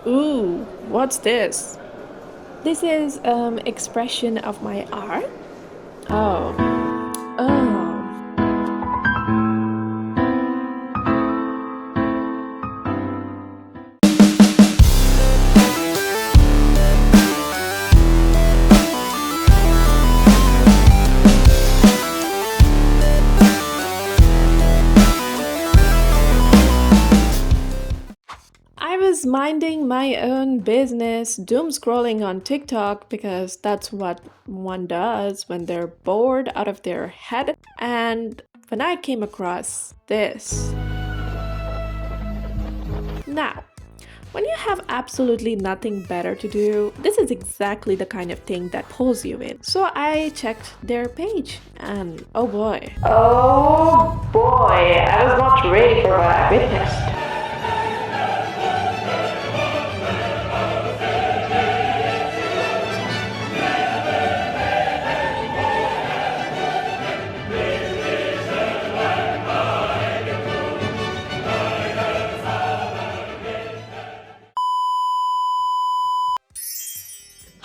Ooh, what's this? This is expression of my art. Oh. Oh. I was minding my own business, doom scrolling on TikTok because that's what one does when they're bored out of their head. And when I came across this. Now, when you have absolutely nothing better to do, this is exactly the kind of thing that pulls you in. So I checked their page and oh boy. Oh boy, I was not ready for what I witnessed.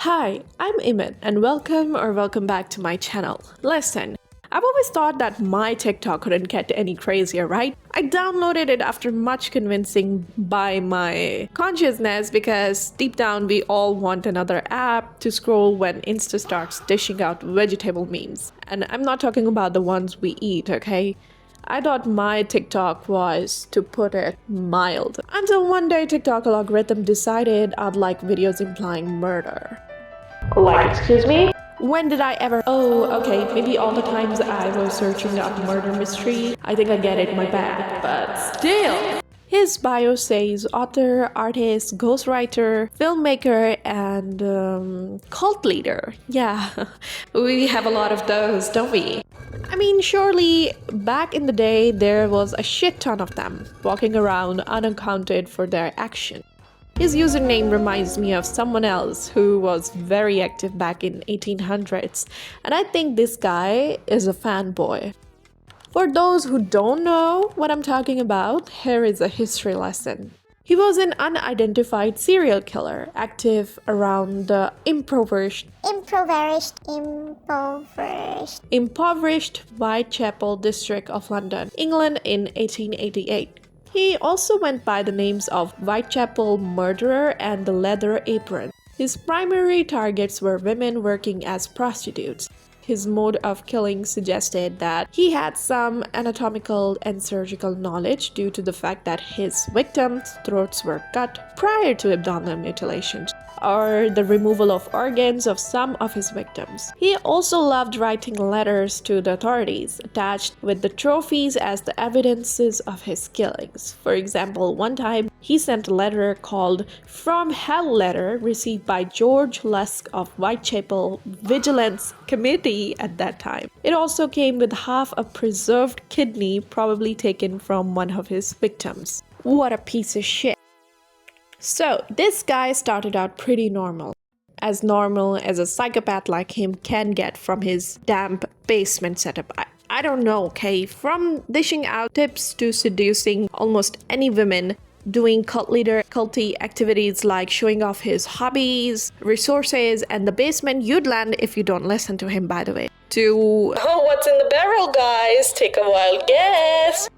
Hi, I'm Iman and welcome back to my channel. Listen, I've always thought that my TikTok couldn't get any crazier, right? I downloaded it after much convincing by my consciousness because deep down we all want another app to scroll when Insta starts dishing out vegetable memes. And I'm not talking about the ones we eat, okay? I thought my TikTok was, to put it mild, until one day TikTok algorithm decided I'd like videos implying murder. Like, excuse me? When did I ever? Oh, okay, maybe all the times I was searching up murder mystery. I think I get it, my bad, but still. His bio says author, artist, ghostwriter, filmmaker, and cult leader. Yeah, we have a lot of those, don't we? I mean, surely back in the day there was a shit ton of them walking around unaccounted for their action. His username reminds me of someone else who was very active back in 1800s, and I think this guy is a fanboy. For those who don't know what I'm talking about, here is a history lesson. He was an unidentified serial killer, active around the impoverished Whitechapel district of London, England in 1888. He also went by the names of Whitechapel Murderer and the Leather Apron. His primary targets were women working as prostitutes. His mode of killing suggested that he had some anatomical and surgical knowledge due to the fact that his victims' throats were cut prior to abdominal mutilations or the removal of organs of some of his victims. He also loved writing letters to the authorities, attached with the trophies as the evidences of his killings. For example, one time he sent a letter called From Hell Letter received by George Lusk of Whitechapel Vigilance Committee at that time. It also came with half a preserved kidney, probably taken from one of his victims. What a piece of shit. So, this guy started out pretty normal as a psychopath like him can get from his damp basement setup. I don't know, okay? From dishing out tips to seducing almost any women, doing culty activities like showing off his hobbies, resources, and the basement you'd land if you don't listen to him, by the way. To, oh, what's in the barrel, guys? Take a wild guess.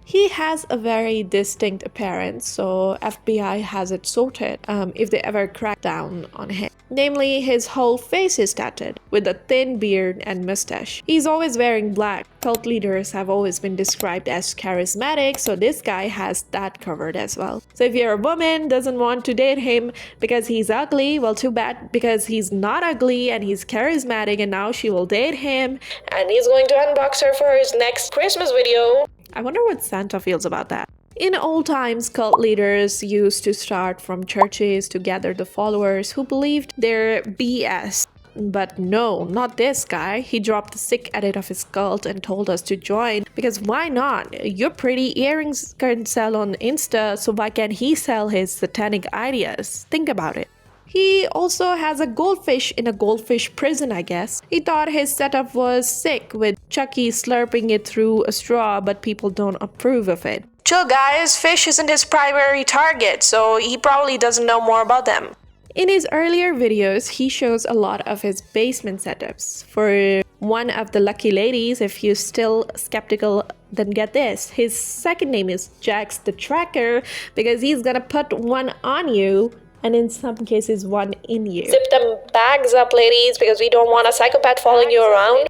He has a very distinct appearance, so FBI has it sorted if they ever crack down on him. Namely, his whole face is tattooed, with a thin beard and mustache. He's always wearing black. Cult leaders have always been described as charismatic, so this guy has that covered as well. So if you're a woman, doesn't want to date him because he's ugly, well, too bad, because he's not ugly and he's charismatic, and now she will date him, and he's going to unbox her for his next Christmas video. I wonder what Santa feels about that. In old times, cult leaders used to start from churches to gather the followers who believed their BS. But no, not this guy. He dropped the sick edit of his cult and told us to join because why not? Your pretty earrings can sell on Insta, so why can't he sell his satanic ideas? Think about it. He also has a goldfish in a goldfish prison, I guess. He thought his setup was sick with Chucky slurping it through a straw, but people don't approve of it. Chill guys, fish isn't his primary target, so he probably doesn't know more about them. In his earlier videos, he shows a lot of his basement setups. For one of the lucky ladies, if you're still skeptical, then get this. His second name is Jax the Tracker because he's gonna put one on you and in some cases one in you. Zip them bags up, ladies, because we don't want a psychopath following you around.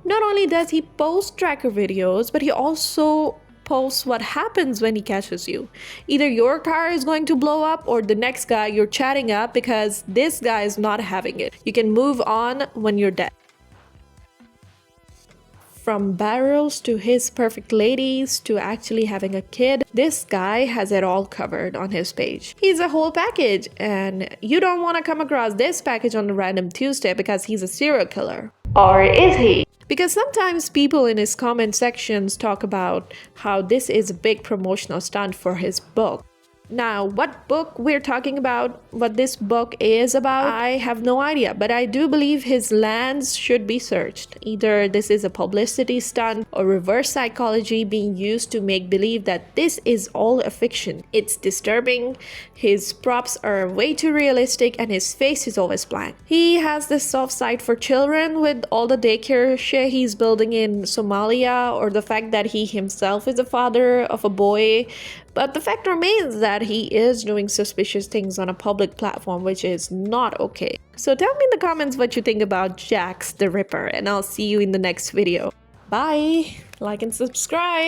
Not only does he post tracker videos, but he also posts what happens when he catches you. Either your car is going to blow up or the next guy you're chatting up because this guy is not having it. You can move on when you're dead. From barrels to his perfect ladies to actually having a kid, this guy has it all covered on his page. He's a whole package, and you don't want to come across this package on a random Tuesday because he's a serial killer. Or is he? Because sometimes people in his comment sections talk about how this is a big promotional stunt for his book. Now, what book we're talking about, what this book is about, I have no idea, but I do believe his lands should be searched. Either this is a publicity stunt or reverse psychology being used to make believe that this is all a fiction. It's disturbing, his props are way too realistic, and his face is always blank. He has this soft side for children with all the daycare shit he's building in Somalia, or the fact that he himself is a father of a boy. But the fact remains that he is doing suspicious things on a public platform, which is not okay. So tell me in the comments what you think about Jax the Ripper, and I'll see you in the next video. Bye! Like and subscribe!